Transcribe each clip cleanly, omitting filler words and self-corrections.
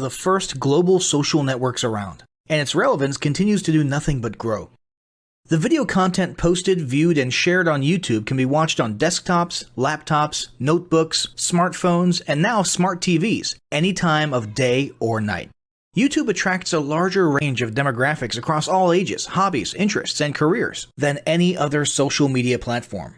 the first global social networks around, and its relevance continues to do nothing but grow. The video content posted, viewed, and shared on YouTube can be watched on desktops, laptops, notebooks, smartphones, and now smart TVs, any time of day or night. YouTube attracts a larger range of demographics across all ages, hobbies, interests, and careers than any other social media platform.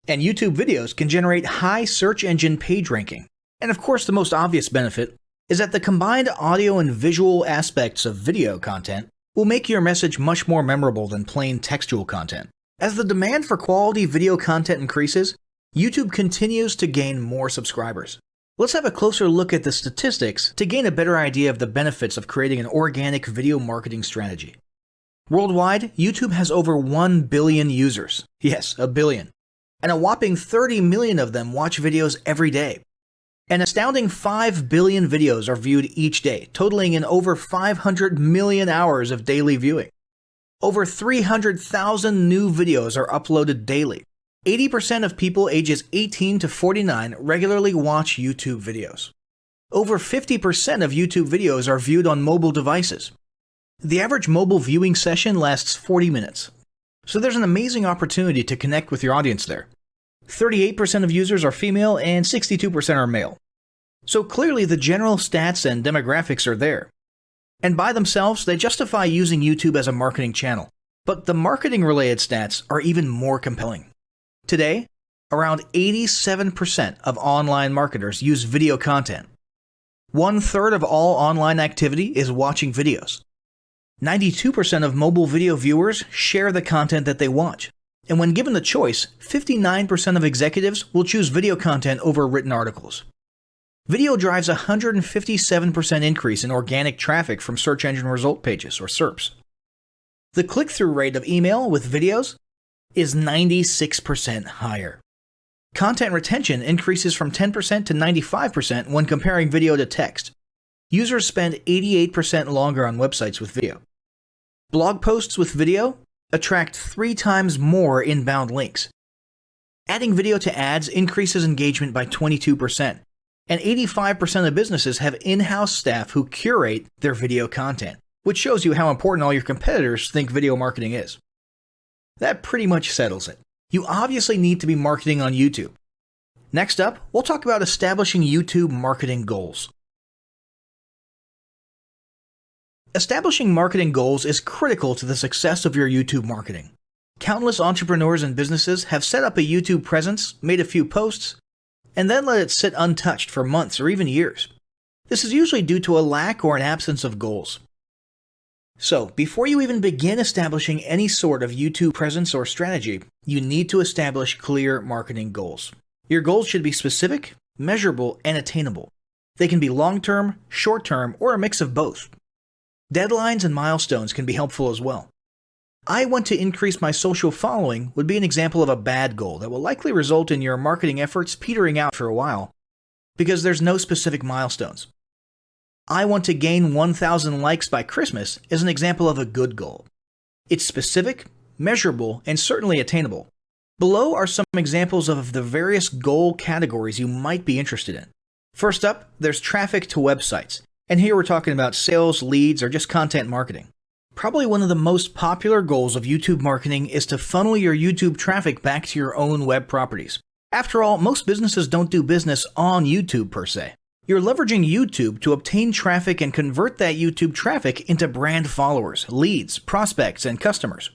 And YouTube videos can generate high search engine page ranking. And of course, the most obvious benefit is that the combined audio and visual aspects of video content will make your message much more memorable than plain textual content. As the demand for quality video content increases, YouTube continues to gain more subscribers. Let's have a closer look at the statistics to gain a better idea of the benefits of creating an organic video marketing strategy. Worldwide, YouTube has over 1 billion users. Yes, a billion. And a whopping 30 million of them watch videos every day. An astounding 5 billion videos are viewed each day, totaling in over 500 million hours of daily viewing. Over 300,000 new videos are uploaded daily. 80% of people ages 18 to 49 regularly watch YouTube videos. Over 50% of YouTube videos are viewed on mobile devices. The average mobile viewing session lasts 40 minutes. So there's an amazing opportunity to connect with your audience there. 38% of users are female and 62% are male. So clearly the general stats and demographics are there. And by themselves, they justify using YouTube as a marketing channel. But the marketing-related stats are even more compelling. Today, around 87% of online marketers use video content. 1/3 of all online activity is watching videos. 92% of mobile video viewers share the content that they watch. And when given the choice, 59% of executives will choose video content over written articles. Video drives a 157% increase in organic traffic from search engine result pages, or SERPs. The click-through rate of email with videos is 96% higher. Content retention increases from 10% to 95% when comparing video to text. Users spend 88% longer on websites with video. Blog posts with video attract 3 times more inbound links. Adding video to ads increases engagement by 22%, and 85% of businesses have in-house staff who curate their video content, which shows you how important all your competitors think video marketing is. That pretty much settles it. You obviously need to be marketing on YouTube. Next up, we'll talk about establishing YouTube marketing goals. Establishing marketing goals is critical to the success of your YouTube marketing. Countless entrepreneurs and businesses have set up a YouTube presence, made a few posts, and then let it sit untouched for months or even years. This is usually due to a lack or an absence of goals. So, before you even begin establishing any sort of YouTube presence or strategy, you need to establish clear marketing goals. Your goals should be specific, measurable, and attainable. They can be long-term, short-term, or a mix of both. Deadlines and milestones can be helpful as well. I want to increase my social following would be an example of a bad goal that will likely result in your marketing efforts petering out for a while because there's no specific milestones. I want to gain 1,000 likes by Christmas is an example of a good goal. It's specific, measurable, and certainly attainable. Below are some examples of the various goal categories you might be interested in. First up, there's traffic to websites. And here we're talking about sales, leads, or just content marketing. Probably one of the most popular goals of YouTube marketing is to funnel your YouTube traffic back to your own web properties. After all, most businesses don't do business on YouTube per se. You're leveraging YouTube to obtain traffic and convert that YouTube traffic into brand followers, leads, prospects, and customers.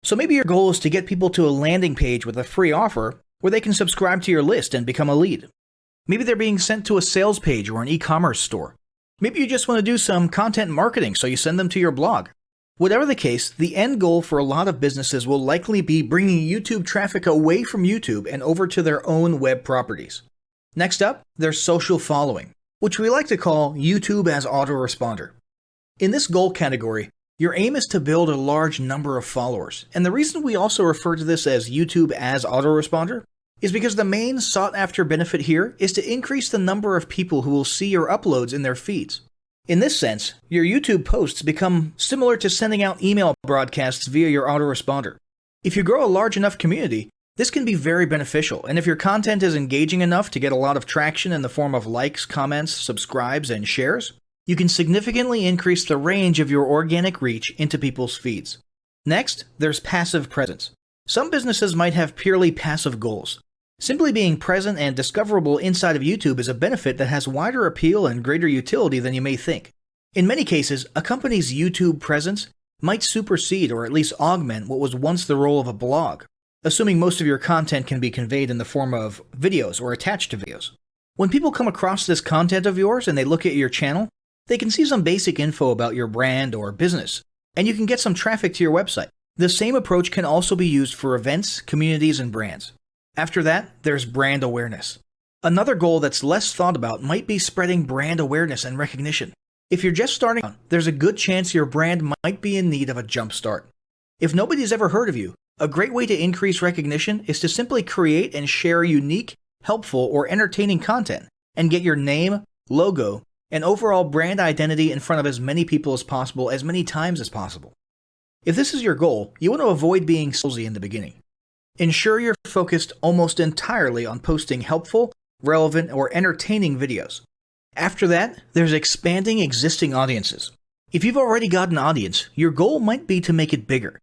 So maybe your goal is to get people to a landing page with a free offer where they can subscribe to your list and become a lead. Maybe they're being sent to a sales page or an e-commerce store. Maybe you just want to do some content marketing, so you send them to your blog. Whatever the case, the end goal for a lot of businesses will likely be bringing YouTube traffic away from YouTube and over to their own web properties. Next up, there's social following, which we like to call YouTube as autoresponder. In this goal category, your aim is to build a large number of followers, and the reason we also refer to this as YouTube as autoresponder is because the main sought-after benefit here is to increase the number of people who will see your uploads in their feeds. In this sense, your YouTube posts become similar to sending out email broadcasts via your autoresponder. If you grow a large enough community, this can be very beneficial, and if your content is engaging enough to get a lot of traction in the form of likes, comments, subscribes, and shares, You can significantly increase the range of your organic reach into people's feeds. Next, there's passive presence. Some businesses might have purely passive goals. Simply being present and discoverable inside of YouTube is a benefit that has wider appeal and greater utility than you may think. In many cases, a company's YouTube presence might supersede or at least augment what was once the role of a blog, assuming most of your content can be conveyed in the form of videos or attached to videos. When people come across this content of yours and they look at your channel, they can see some basic info about your brand or business, and you can get some traffic to your website. The same approach can also be used for events, communities, and brands. After that, there's brand awareness. Another goal that's less thought about might be spreading brand awareness and recognition. If you're just starting out, there's a good chance your brand might be in need of a jump start. If nobody's ever heard of you, a great way to increase recognition is to simply create and share unique, helpful, or entertaining content and get your name, logo, and overall brand identity in front of as many people as possible as many times as possible. If this is your goal, you want to avoid being salesy in the beginning. Ensure you're focused almost entirely on posting helpful, relevant, or entertaining videos. After that, there's expanding existing audiences. If you've already got an audience, your goal might be to make it bigger.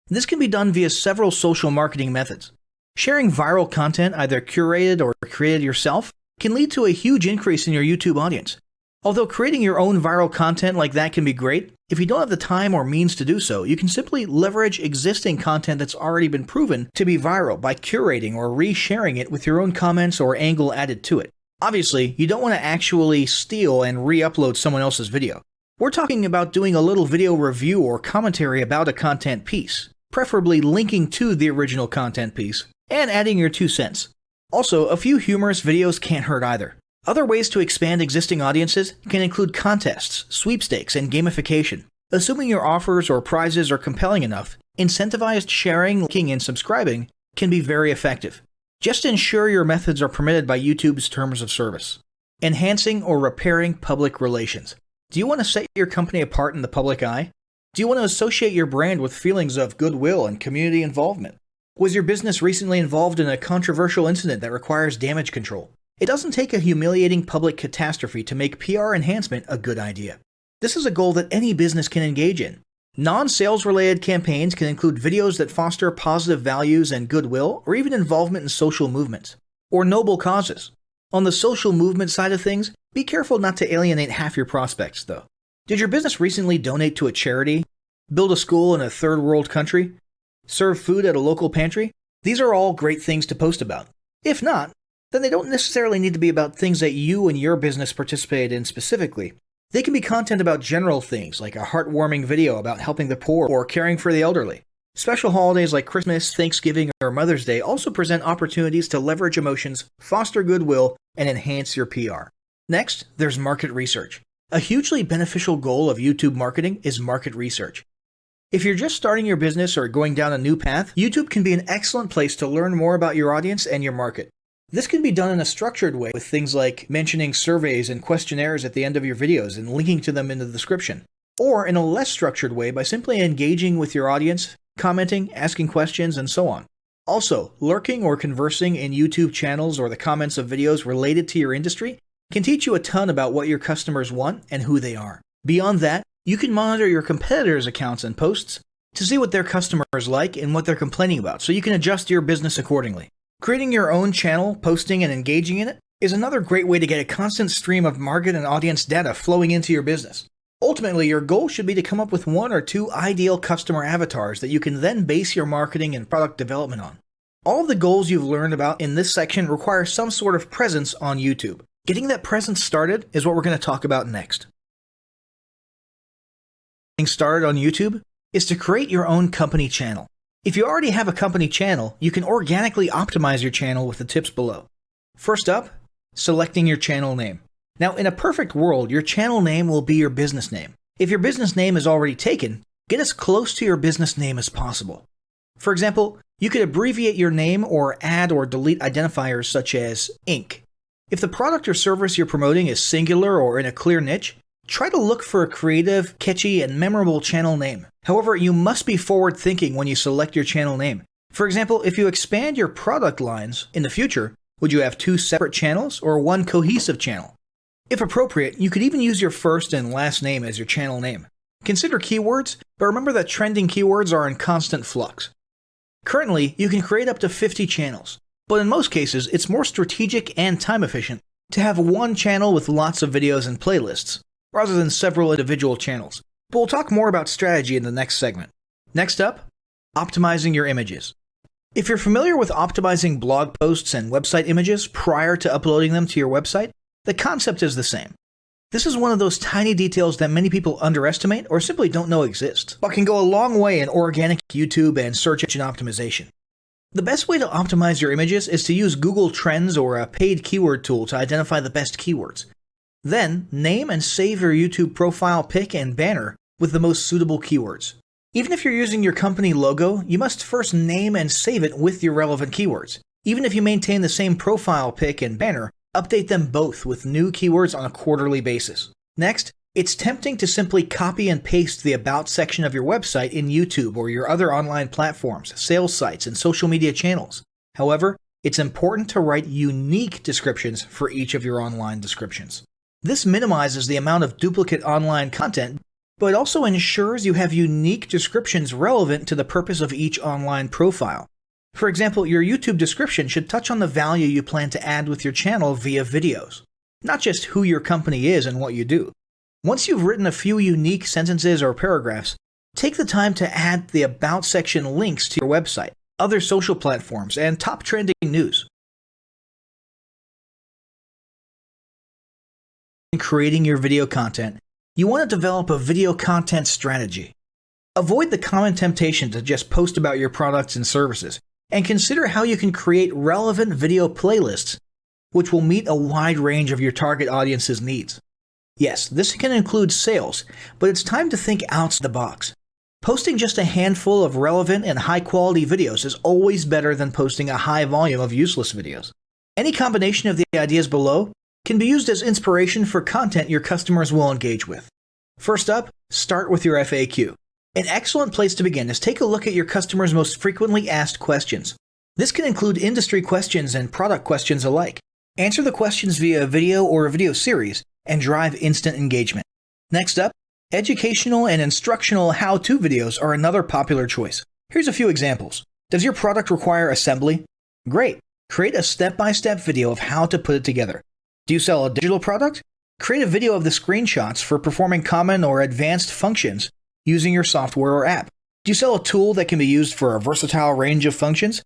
This can be done via several social marketing methods. Sharing viral content, either curated or created yourself, can lead to a huge increase in your YouTube audience. Although creating your own viral content like that can be great, if you don't have the time or means to do so, you can simply leverage existing content that's already been proven to be viral by curating or resharing it with your own comments or angle added to it. Obviously, you don't want to actually steal and re-upload someone else's video. We're talking about doing a little video review or commentary about a content piece, preferably linking to the original content piece, and adding your 2 cents. Also, a few humorous videos can't hurt either. Other ways to expand existing audiences can include contests, sweepstakes, and gamification. Assuming your offers or prizes are compelling enough, incentivized sharing, liking, and subscribing can be very effective. Just ensure your methods are permitted by YouTube's terms of service. Enhancing or repairing public relations. Do you want to set your company apart in the public eye? Do you want to associate your brand with feelings of goodwill and community involvement? Was your business recently involved in a controversial incident that requires damage control? It doesn't take a humiliating public catastrophe to make PR enhancement a good idea. This is a goal that any business can engage in. Non-sales related campaigns can include videos that foster positive values and goodwill, or even involvement in social movements, or noble causes. On the social movement side of things, be careful not to alienate half your prospects, though. Did your business recently donate to a charity? Build a school in a third world country? Serve food at a local pantry? These are all great things to post about. If not, then they don't necessarily need to be about things that you and your business participated in specifically. They can be content about general things, like a heartwarming video about helping the poor or caring for the elderly. Special holidays like Christmas, Thanksgiving, or Mother's Day also present opportunities to leverage emotions, foster goodwill, and enhance your PR. Next, there's market research. A hugely beneficial goal of YouTube marketing is market research. If you're just starting your business or going down a new path, YouTube can be an excellent place to learn more about your audience and your market. This can be done in a structured way with things like mentioning surveys and questionnaires at the end of your videos and linking to them in the description, or in a less structured way by simply engaging with your audience, commenting, asking questions, and so on. Also, lurking or conversing in YouTube channels or the comments of videos related to your industry can teach you a ton about what your customers want and who they are. Beyond that, you can monitor your competitors' accounts and posts to see what their customers like and what they're complaining about, so you can adjust your business accordingly. Creating your own channel, posting, and engaging in it is another great way to get a constant stream of market and audience data flowing into your business. Ultimately, your goal should be to come up with 1 or 2 ideal customer avatars that you can then base your marketing and product development on. All of the goals you've learned about in this section require some sort of presence on YouTube. Getting that presence started is what we're going to talk about next. Getting started on YouTube is to create your own company channel. If you already have a company channel, you can organically optimize your channel with the tips below. First up, selecting your channel name. Now, in a perfect world, your channel name will be your business name. If your business name is already taken, get as close to your business name as possible. For example, you could abbreviate your name or add or delete identifiers such as Inc. If the product or service you're promoting is singular or in a clear niche, try to look for a creative, catchy, and memorable channel name. However, you must be forward-thinking when you select your channel name. For example, if you expand your product lines in the future, would you have 2 separate channels or 1 cohesive channel? If appropriate, you could even use your first and last name as your channel name. Consider keywords, but remember that trending keywords are in constant flux. Currently, you can create up to 50 channels, but in most cases, it's more strategic and time efficient to have one channel with lots of videos and playlists, rather than several individual channels. But we'll talk more about strategy in the next segment. Next up, optimizing your images. If you're familiar with optimizing blog posts and website images prior to uploading them to your website, the concept is the same. This is one of those tiny details that many people underestimate or simply don't know exist, but can go a long way in organic YouTube and search engine optimization. The best way to optimize your images is to use Google Trends or a paid keyword tool to identify the best keywords. Then, name and save your YouTube profile pic and banner with the most suitable keywords. Even if you're using your company logo, you must first name and save it with your relevant keywords. Even if you maintain the same profile pic and banner, update them both with new keywords on a quarterly basis. Next, it's tempting to simply copy and paste the About section of your website in YouTube or your other online platforms, sales sites, and social media channels. However, it's important to write unique descriptions for each of your online descriptions. This minimizes the amount of duplicate online content, but also ensures you have unique descriptions relevant to the purpose of each online profile. For example, your YouTube description should touch on the value you plan to add with your channel via videos, not just who your company is and what you do. Once you've written a few unique sentences or paragraphs, take the time to add the About section links to your website, other social platforms, and top trending news. In creating your video content, you want to develop a video content strategy. Avoid the common temptation to just post about your products and services, and consider how you can create relevant video playlists which will meet a wide range of your target audience's needs. Yes, this can include sales, but it's time to think outside the box. Posting just a handful of relevant and high-quality videos is always better than posting a high volume of useless videos. Any combination of the ideas below can be used as inspiration for content your customers will engage with. First up, start with your FAQ. An excellent place to begin is take a look at your customers' most frequently asked questions. This can include industry questions and product questions alike. Answer the questions via a video or a video series and drive instant engagement. Next up, educational and instructional how-to videos are another popular choice. Here's a few examples. Does your product require assembly? Great. Create a step-by-step video of how to put it together. Do you sell a digital product? Create a video of the screenshots for performing common or advanced functions using your software or app. Do you sell a tool that can be used for a versatile range of functions?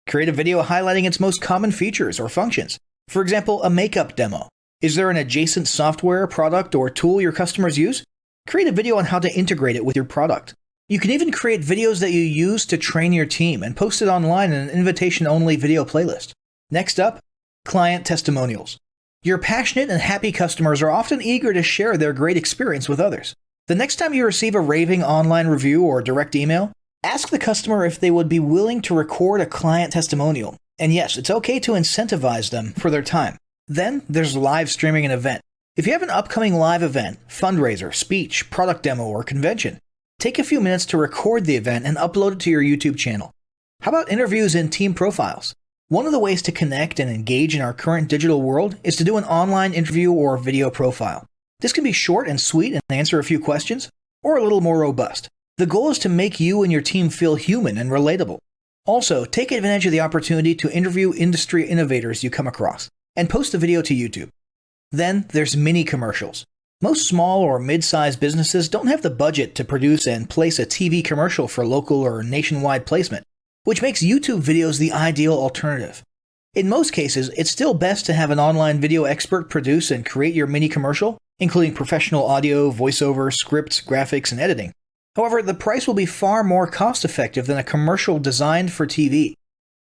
Create a video highlighting its most common features or functions. For example, a makeup demo. Is there an adjacent software, product, or tool your customers use? Create a video on how to integrate it with your product. You can even create videos that you use to train your team and post it online in an invitation-only video playlist. Next up, client testimonials. Your passionate and happy customers are often eager to share their great experience with others. The next time you receive a raving online review or direct email, ask the customer if they would be willing to record a client testimonial. And yes, it's okay to incentivize them for their time. Then there's live streaming an event. If you have an upcoming live event, fundraiser, speech, product demo, or convention, take a few minutes to record the event and upload it to your YouTube channel. How about interviews and team profiles? One of the ways to connect and engage in our current digital world is to do an online interview or video profile. This can be short and sweet and answer a few questions, or a little more robust. The goal is to make you and your team feel human and relatable. Also, take advantage of the opportunity to interview industry innovators you come across, and post the video to YouTube. Then there's mini commercials. Most small or mid-sized businesses don't have the budget to produce and place a TV commercial for local or nationwide placement, which makes YouTube videos the ideal alternative. In most cases, it's still best to have an online video expert produce and create your mini commercial, including professional audio, voiceover, scripts, graphics, and editing. However, the price will be far more cost-effective than a commercial designed for TV.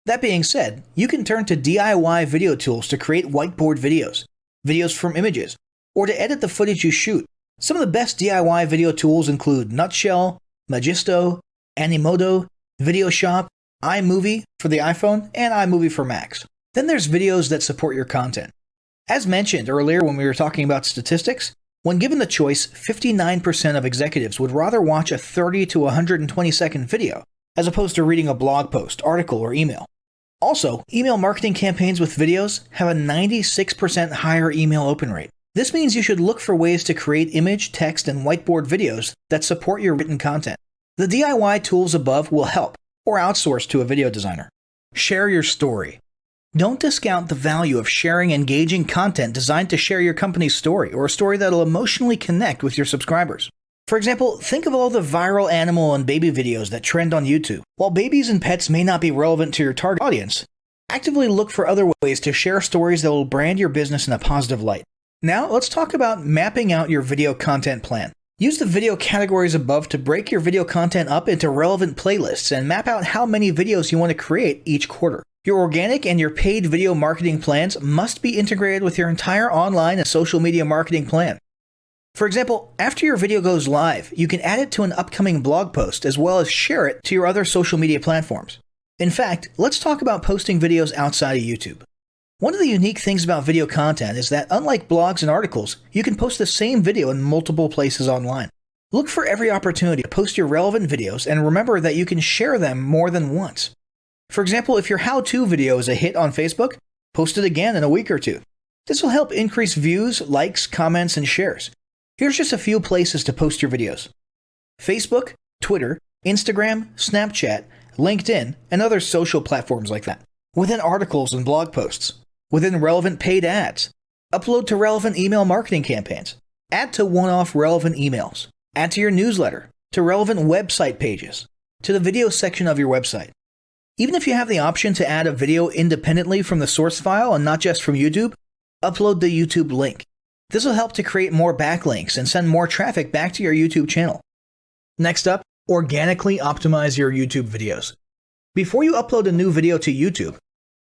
That being said, you can turn to DIY video tools to create whiteboard videos, videos from images, or to edit the footage you shoot. Some of the best DIY video tools include Nutshell, Magisto, Animoto, Videoshop, iMovie for the iPhone, and iMovie for Macs. Then there's videos that support your content. As mentioned earlier when we were talking about statistics, when given the choice, 59% of executives would rather watch a 30 to 120 second video as opposed to reading a blog post, article, or email. Also, email marketing campaigns with videos have a 96% higher email open rate. This means you should look for ways to create image, text, and whiteboard videos that support your written content. The DIY tools above will help, or outsource to a video designer. Share your story. Don't discount the value of sharing engaging content designed to share your company's story, or a story that'll emotionally connect with your subscribers. For example, think of all the viral animal and baby videos that trend on YouTube. While babies and pets may not be relevant to your target audience, actively look for other ways to share stories that will brand your business in a positive light. Now, let's talk about mapping out your video content plan. Use the video categories above to break your video content up into relevant playlists and map out how many videos you want to create each quarter. Your organic and your paid video marketing plans must be integrated with your entire online and social media marketing plan. For example, after your video goes live, you can add it to an upcoming blog post as well as share it to your other social media platforms. In fact, let's talk about posting videos outside of YouTube. One of the unique things about video content is that unlike blogs and articles, you can post the same video in multiple places online. Look for every opportunity to post your relevant videos and remember that you can share them more than once. For example, if your how-to video is a hit on Facebook, post it again in a week or two. This will help increase views, likes, comments, and shares. Here's just a few places to post your videos: Facebook, Twitter, Instagram, Snapchat, LinkedIn, and other social platforms like that. Within articles and blog posts. Within relevant paid ads. Upload to relevant email marketing campaigns. Add to one-off relevant emails. Add to your newsletter. To relevant website pages. To the video section of your website. Even if you have the option to add a video independently from the source file and not just from YouTube, upload the YouTube link. This will help to create more backlinks and send more traffic back to your YouTube channel. Next up, organically optimize your YouTube videos. Before you upload a new video to YouTube,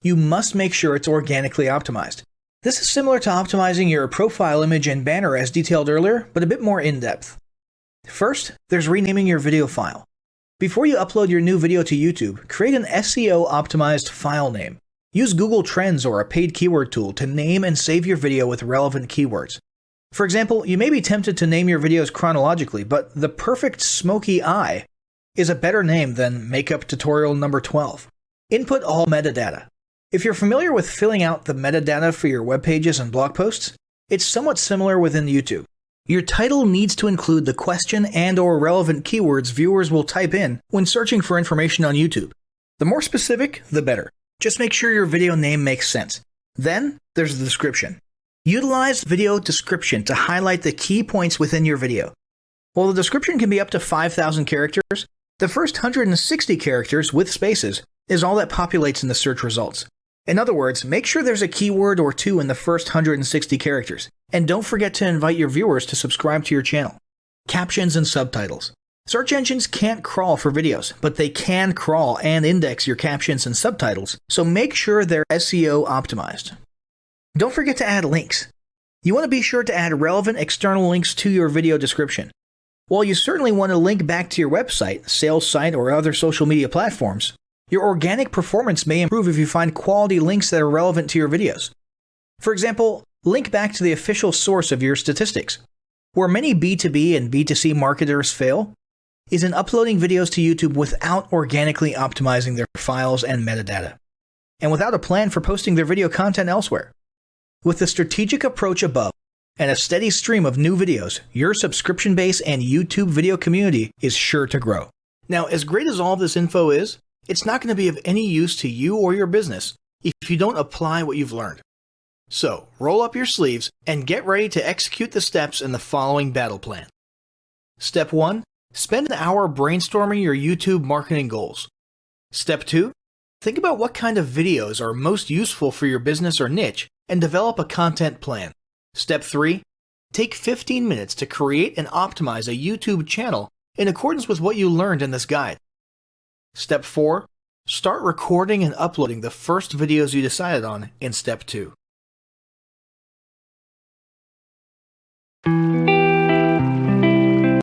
you must make sure it's organically optimized. This is similar to optimizing your profile image and banner as detailed earlier, but a bit more in-depth. First, there's renaming your video file. Before you upload your new video to YouTube, create an SEO-optimized file name. Use Google Trends or a paid keyword tool to name and save your video with relevant keywords. For example, you may be tempted to name your videos chronologically, but the perfect smoky eye is a better name than makeup tutorial number 12. Input all metadata. If you're familiar with filling out the metadata for your web pages and blog posts, it's somewhat similar within YouTube. Your title needs to include the question and/or relevant keywords viewers will type in when searching for information on YouTube. The more specific, the better. Just make sure your video name makes sense. Then, there's the description. Utilize video description to highlight the key points within your video. While the description can be up to 5,000 characters, the first 160 characters with spaces is all that populates in the search results. In other words, make sure there's a keyword or two in the first 160 characters, and don't forget to invite your viewers to subscribe to your channel. Captions and subtitles. Search engines can't crawl for videos, but they can crawl and index your captions and subtitles, so make sure they're SEO optimized. Don't forget to add links. You want to be sure to add relevant external links to your video description. While you certainly want to link back to your website, sales site, or other social media platforms, your organic performance may improve if you find quality links that are relevant to your videos. For example, link back to the official source of your statistics. Where many B2B and B2C marketers fail is in uploading videos to YouTube without organically optimizing their files and metadata, and without a plan for posting their video content elsewhere. With the strategic approach above and a steady stream of new videos, your subscription base and YouTube video community is sure to grow. Now, as great as all this info is, it's not going to be of any use to you or your business if you don't apply what you've learned. So, roll up your sleeves and get ready to execute the steps in the following battle plan. Step 1. Spend an hour brainstorming your YouTube marketing goals. Step 2. Think about what kind of videos are most useful for your business or niche and develop a content plan. Step 3. Take 15 minutes to create and optimize a YouTube channel in accordance with what you learned in this guide. Step 4. Start recording and uploading the first videos you decided on in Step 2.